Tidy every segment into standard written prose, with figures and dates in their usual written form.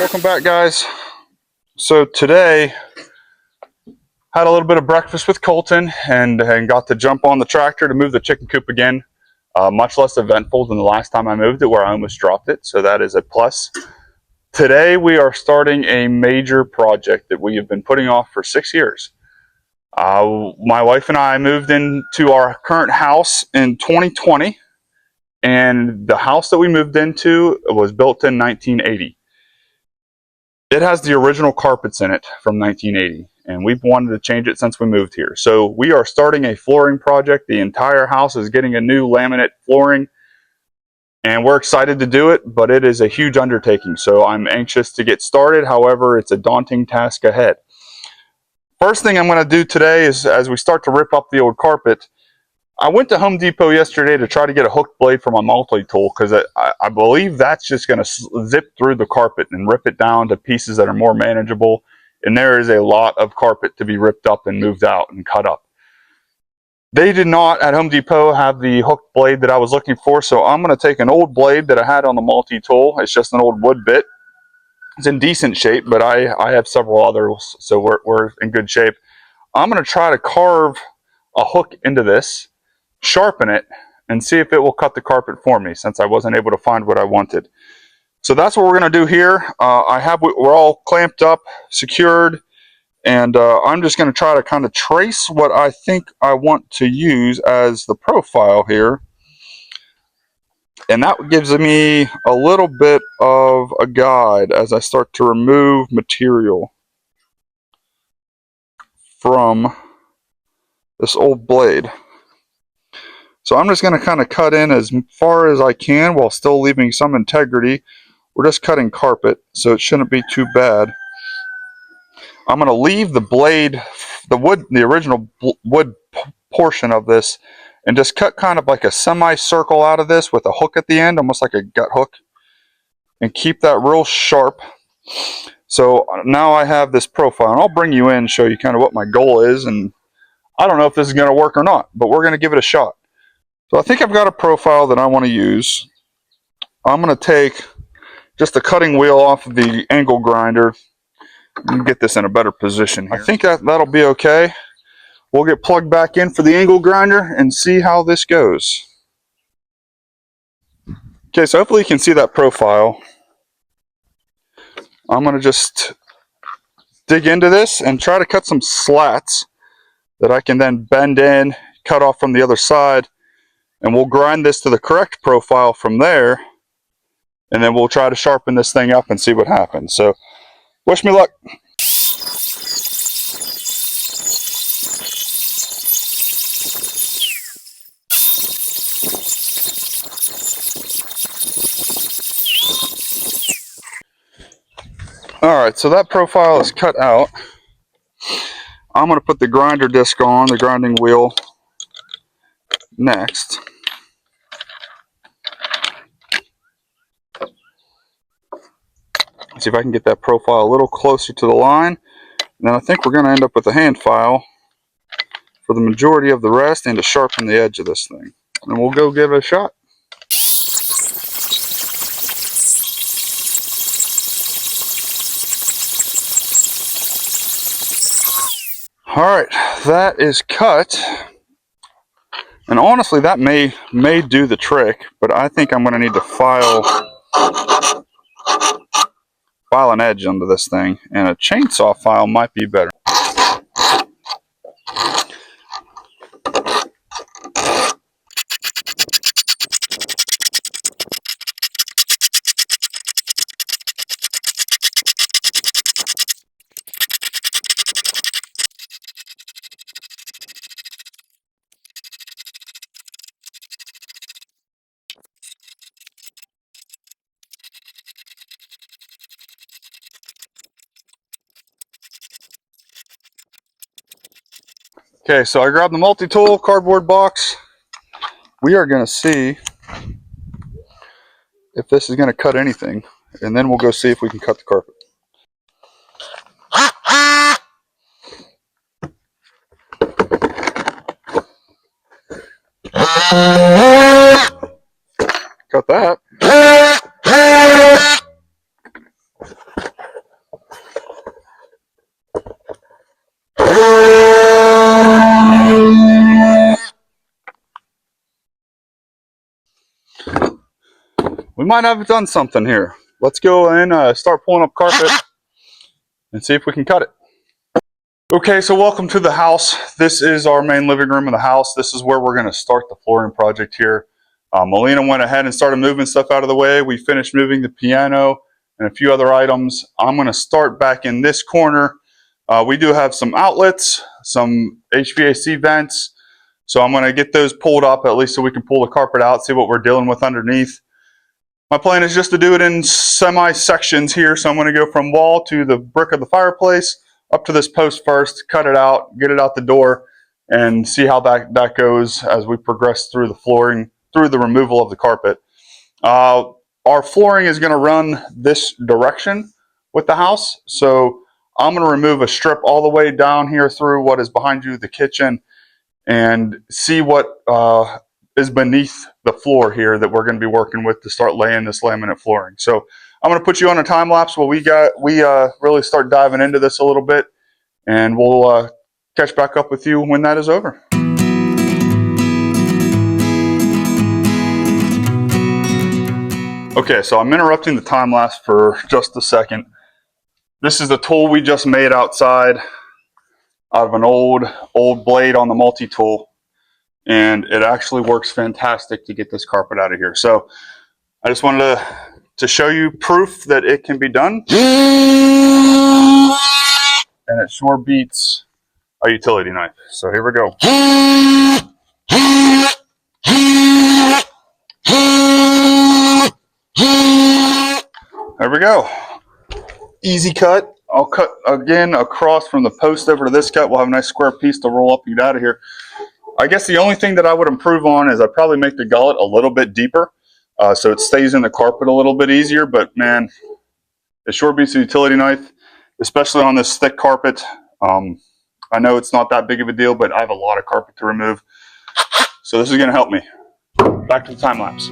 Welcome back, guys. So today had a little bit of breakfast with Colton and got to jump on the tractor to move the chicken coop again. Much less eventful than the last time I moved it, where I almost dropped it, so that is a plus. Today we are starting a major project that we have been putting off for 6 years. My wife and I moved into our current house in 2020, and the house that we moved into was built in 1980. It has the original carpets in it from 1980, and we've wanted to change it since we moved here. So we are starting a flooring project. The entire house is getting a new laminate flooring, and we're excited to do it, but it is a huge undertaking. So I'm anxious to get started. However, it's a daunting task ahead. First thing I'm going to do today is, as we start to rip up the old carpet, I went to Home Depot yesterday to try to get a hooked blade for my multi-tool, because I believe that's just going to zip through the carpet and rip it down to pieces that are more manageable. And there is a lot of carpet to be ripped up and moved out and cut up. They did not at Home Depot have the hooked blade that I was looking for, so I'm going to take an old blade that I had on the multi-tool. It's just an old wood bit. It's in decent shape, but I have several others, so we're in good shape. I'm going to try to carve a hook into this, sharpen it, and see if it will cut the carpet for me, since I wasn't able to find what I wanted. So that's what we're going to do here. We're all clamped up, secured, and I'm just going to try to kind of trace what I think I want to use as the profile here. And that gives me a little bit of a guide as I start to remove material from this old blade. So I'm just going to kind of cut in as far as I can while still leaving some integrity. We're just cutting carpet, so it shouldn't be too bad. I'm going to leave the blade, the original wood portion of this, and just cut kind of like a semicircle out of this with a hook at the end, almost like a gut hook, and keep that real sharp. So now I have this profile, and I'll bring you in and show you kind of what my goal is. And I don't know if this is going to work or not, but we're going to give it a shot. So I think I've got a profile that I want to use. I'm going to take just the cutting wheel off of the angle grinder and get this in a better position here. I think that'll be okay. We'll get plugged back in for the angle grinder and see how this goes. Okay, so hopefully you can see that profile. I'm going to just dig into this and try to cut some slats that I can then bend in, cut off from the other side, and we'll grind this to the correct profile from there, and then we'll try to sharpen this thing up and see what happens. So wish me luck. Alright, so that profile is cut out. I'm going to put the grinder disc on, the grinding wheel, next. See if I can get that profile a little closer to the line. And then I think we're going to end up with a hand file for the majority of the rest, and to sharpen the edge of this thing. And we'll go give it a shot. Alright, that is cut. And honestly, that may do the trick, but I think I'm going to need to file an edge under this thing, and a chainsaw file might be better. Okay, so I grabbed the multi-tool cardboard box. We are going to see if this is going to cut anything, and then we'll go see if we can cut the carpet. Cut that. might have done something here. Let's go and start pulling up carpet and see if we can cut it. Okay, so welcome to the house. This is our main living room of the house. This is where we're going to start the flooring project here. Melina went ahead and started moving stuff out of the way. We finished moving the piano and a few other items. I'm going to start back in this corner. We do have some outlets, some HVAC vents. So I'm going to get those pulled up at least so we can pull the carpet out, see what we're dealing with underneath. My plan is just to do it in semi-sections here. So I'm going to go from wall to the brick of the fireplace, up to this post first, cut it out, get it out the door, and see how that goes as we progress through the flooring, through the removal of the carpet. Our flooring is going to run this direction with the house. So I'm going to remove a strip all the way down here through what is behind you, the kitchen, and see what is beneath the floor here that we're going to be working with to start laying this laminate flooring. So I'm going to put you on a time lapse while we really start diving into this a little bit, and we'll catch back up with you when that is over. Okay, so I'm interrupting the time lapse for just a second. This is the tool we just made outside out of an old blade on the multi-tool, and it actually works fantastic to get this carpet out of here. So I just wanted to show you proof that it can be done, and it sure beats a utility knife. So here we go. There we go. Easy cut. I'll cut again across from the post over to this cut. We'll have a nice square piece to roll up and get out of here. I guess the only thing that I would improve on is I'd probably make the gullet a little bit deeper so it stays in the carpet a little bit easier. But man, it sure beats a utility knife, especially on this thick carpet. I know it's not that big of a deal, but I have a lot of carpet to remove. So this is going to help me. Back to the time lapse.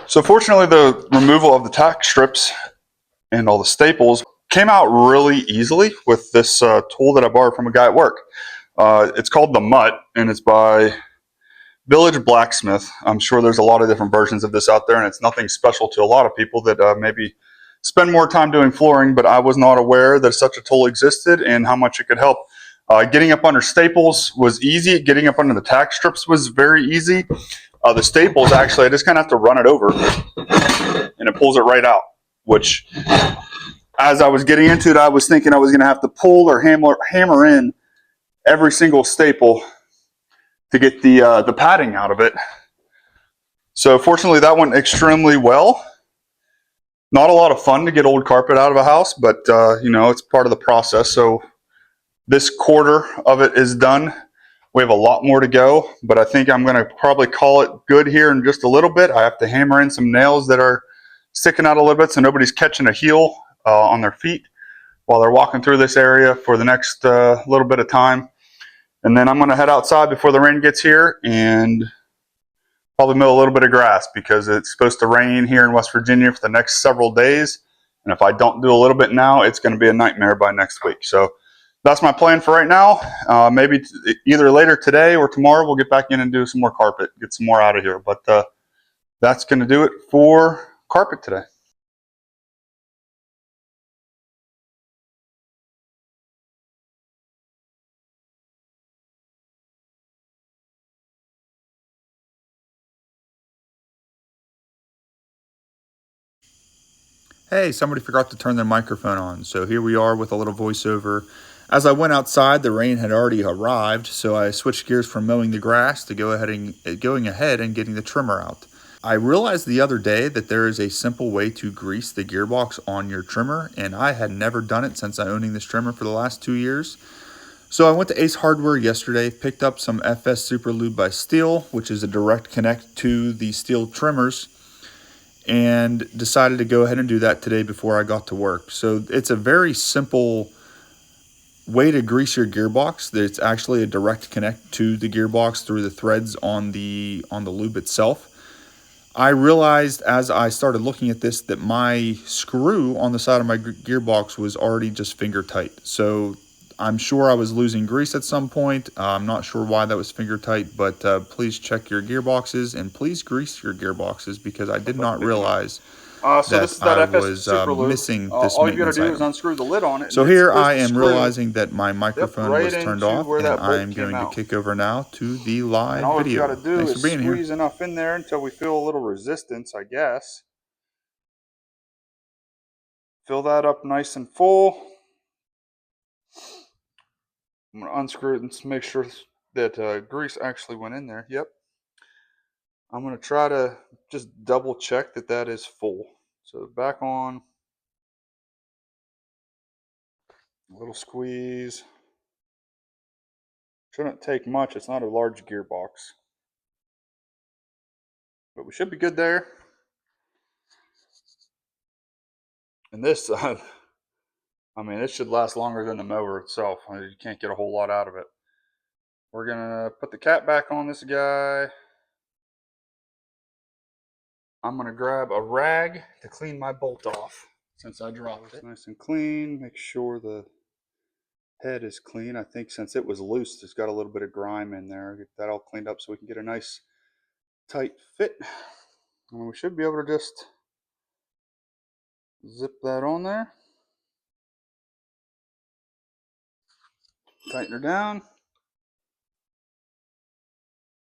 So fortunately, the removal of the tack strips and all the staples came out really easily with this tool that I borrowed from a guy at work. It's called the MUTT, and it's by Village Blacksmith. I'm sure there's a lot of different versions of this out there, and it's nothing special to a lot of people that maybe spend more time doing flooring, but I was not aware that such a tool existed and how much it could help. Getting up under staples was easy. Getting up under the tack strips was very easy. The staples, actually, I just kind of have to run it over and it pulls it right out, which as I was getting into it, I was thinking I was going to have to pull or hammer in every single staple to get the padding out of it. So fortunately, that went extremely well. Not a lot of fun to get old carpet out of a house, but you know, it's part of the process. So this quarter of it is done. We have a lot more to go, but I think I'm going to probably call it good here in just a little bit. I have to hammer in some nails that are sticking out a little bit so nobody's catching a heel on their feet. while they're walking through this area for the next little bit of time. And then I'm going to head outside before the rain gets here and probably mow a little bit of grass, because it's supposed to rain here in West Virginia for the next several days. And if I don't do a little bit now, it's going to be a nightmare by next week. So that's my plan for right now. Maybe either later today or tomorrow we'll get back in and do some more carpet, get some more out of here. But that's going to do it for carpet today. Hey, somebody forgot to turn their microphone on, so here we are with a little voiceover. As I went outside, the rain had already arrived, so I switched gears from mowing the grass to going ahead and getting the trimmer out. I realized the other day that there is a simple way to grease the gearbox on your trimmer, and I had never done it since I owning this trimmer for the last 2 years. So I went to Ace Hardware yesterday, picked up some FS Super Lube by Stihl, which is a direct connect to the Stihl trimmers, and decided to go ahead and do that today before I got to work. So it's a very simple way to grease your gearbox. It's actually a direct connect to the gearbox through the threads on the lube itself. I realized as I started looking at this that my screw on the side of my gearbox was already just finger tight. So I'm sure I was losing grease at some point. I'm not sure why that was finger tight, but please check your gearboxes and please grease your gearboxes, because I did not realize that I was missing this all you gotta maintenance do is item. unscrew the lid on it. So here I am realizing that my microphone was turned off, and I am going to kick over now to the live all video. you gotta do Thanks is for being here. squeeze enough in there until we feel a little resistance, I guess. Fill that up nice and full. I'm going to unscrew it and make sure that grease actually went in there. Yep. I'm going to try to just double check that that is full. So back on. A little squeeze. Shouldn't take much. It's not a large gearbox. But we should be good there. And this, I mean, it should last longer than the mower itself. You can't get a whole lot out of it. We're going to put the cap back on this guy. I'm going to grab a rag to clean my bolt off since I dropped it. Nice and clean. Make sure the head is clean. I think since it was loose, it's got a little bit of grime in there. Get that all cleaned up so we can get a nice tight fit. And we should be able to just zip that on there. Tighten her down.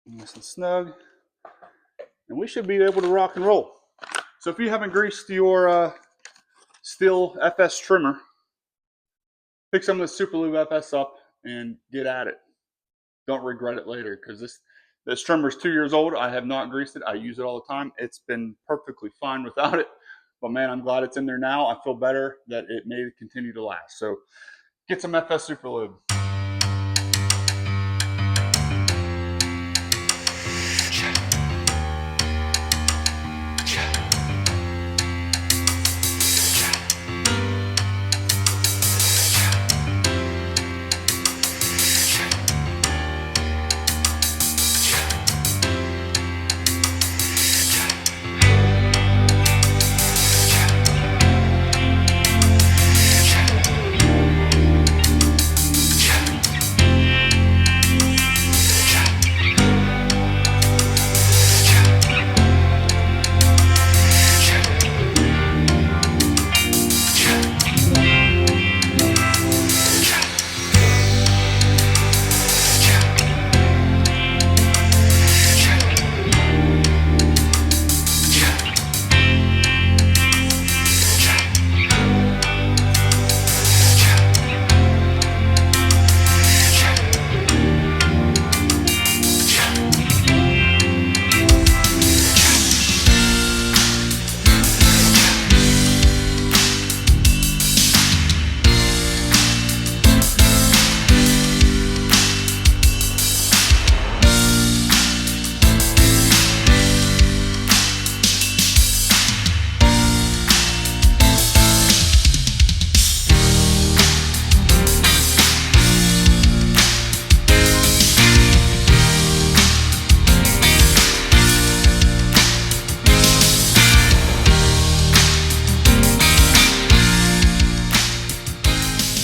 Nice and snug. And we should be able to rock and roll. So if you haven't greased your Stihl FS trimmer, pick some of the Super Lube FS up and get at it. Don't regret it later, because this trimmer is 2 years old. I have not greased it. I use it all the time. It's been perfectly fine without it. But man, I'm glad it's in there now. I feel better that it may continue to last. So get some FS Super Lube.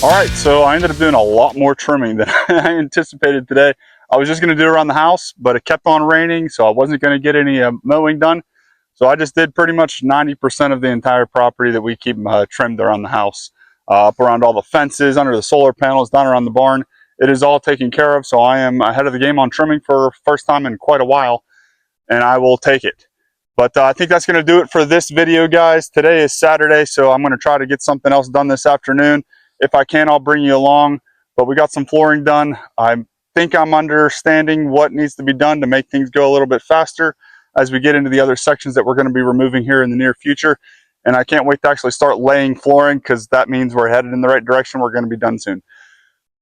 All right, so I ended up doing a lot more trimming than I anticipated today. I was just going to do around the house, but it kept on raining, so I wasn't going to get any mowing done. So I just did pretty much 90% of the entire property that we keep trimmed around the house. Up around all the fences, under the solar panels, down around the barn. It is all taken care of, so I am ahead of the game on trimming for first time in quite a while, and I will take it. But I think that's going to do it for this video, guys. Today is Saturday, so I'm going to try to get something else done this afternoon. If I can, I'll bring you along. But we got some flooring done. I think I'm understanding what needs to be done to make things go a little bit faster as we get into the other sections that we're going to be removing here in the near future. And I can't wait to actually start laying flooring, because that means we're headed in the right direction. We're going to be done soon.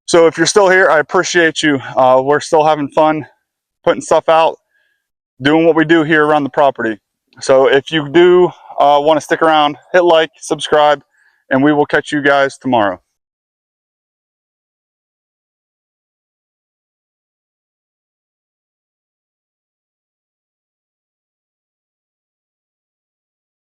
So if you're still here, I appreciate you. We're still having fun putting stuff out, doing what we do here around the property. So if you do want to stick around, hit like, subscribe, and we will catch you guys tomorrow.